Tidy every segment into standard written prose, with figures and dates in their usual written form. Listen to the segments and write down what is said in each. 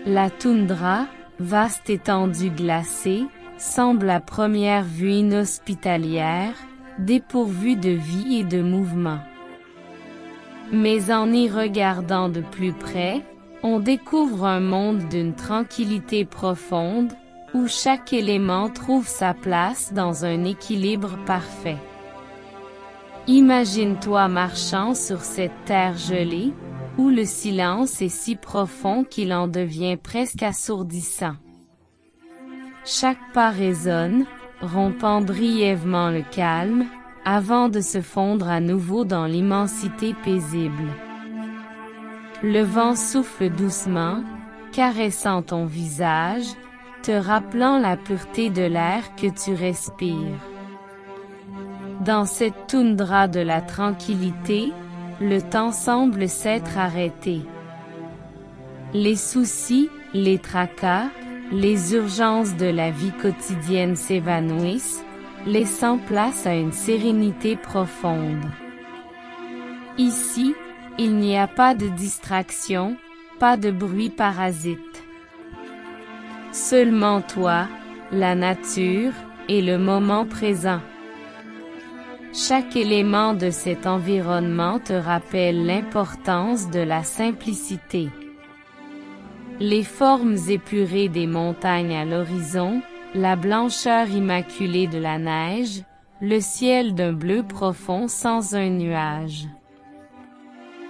La toundra, vaste étendue glacée, semble à première vue inhospitalière, dépourvue de vie et de mouvement. Mais en y regardant de plus près, on découvre un monde d'une tranquillité profonde, où chaque élément trouve sa place dans un équilibre parfait. Imagine-toi marchant sur cette terre gelée, où le silence est si profond qu'il en devient presque assourdissant. Chaque pas résonne, rompant brièvement le calme, avant de se fondre à nouveau dans l'immensité paisible. Le vent souffle doucement, caressant ton visage, te rappelant la pureté de l'air que tu respires. Dans cette toundra de la tranquillité, le temps semble s'être arrêté. Les soucis, les tracas, les urgences de la vie quotidienne s'évanouissent, laissant place à une sérénité profonde. Ici, il n'y a pas de distraction, pas de bruit parasite. Seulement toi, la nature, et le moment présent. Chaque élément de cet environnement te rappelle l'importance de la simplicité. Les formes épurées des montagnes à l'horizon, la blancheur immaculée de la neige, le ciel d'un bleu profond sans un nuage.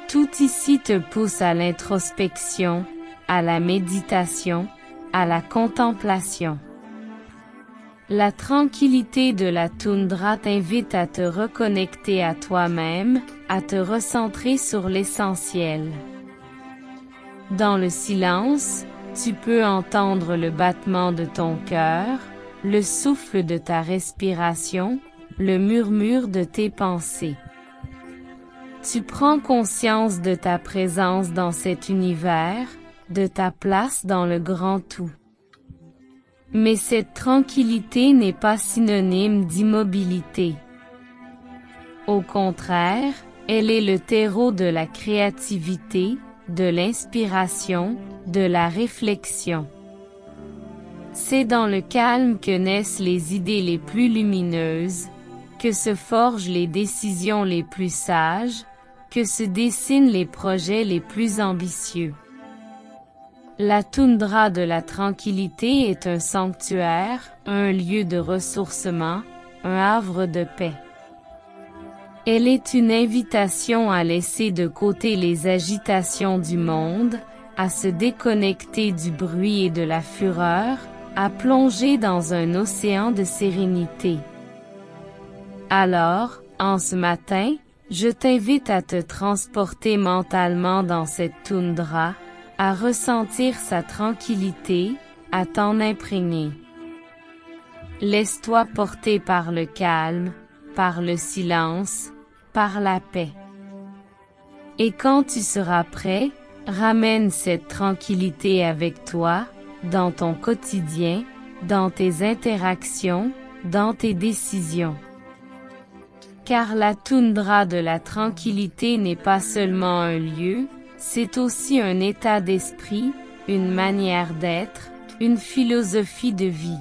Tout ici te pousse à l'introspection, à la méditation, à la contemplation. La tranquillité de la toundra t'invite à te reconnecter à toi-même, à te recentrer sur l'essentiel. Dans le silence, tu peux entendre le battement de ton cœur, le souffle de ta respiration, le murmure de tes pensées. Tu prends conscience de ta présence dans cet univers, de ta place dans le grand tout. Mais cette tranquillité n'est pas synonyme d'immobilité. Au contraire, elle est le terreau de la créativité, de l'inspiration, de la réflexion. C'est dans le calme que naissent les idées les plus lumineuses, que se forgent les décisions les plus sages, que se dessinent les projets les plus ambitieux. La toundra de la tranquillité est un sanctuaire, un lieu de ressourcement, un havre de paix. Elle est une invitation à laisser de côté les agitations du monde, à se déconnecter du bruit et de la fureur, à plonger dans un océan de sérénité. Alors, en ce matin, je t'invite à te transporter mentalement dans cette toundra, à ressentir sa tranquillité, à t'en imprégner. Laisse-toi porter par le calme, par le silence, par la paix. Et quand tu seras prêt, ramène cette tranquillité avec toi, dans ton quotidien, dans tes interactions, dans tes décisions. Car la toundra de la tranquillité n'est pas seulement un lieu, c'est aussi un état d'esprit, une manière d'être, une philosophie de vie.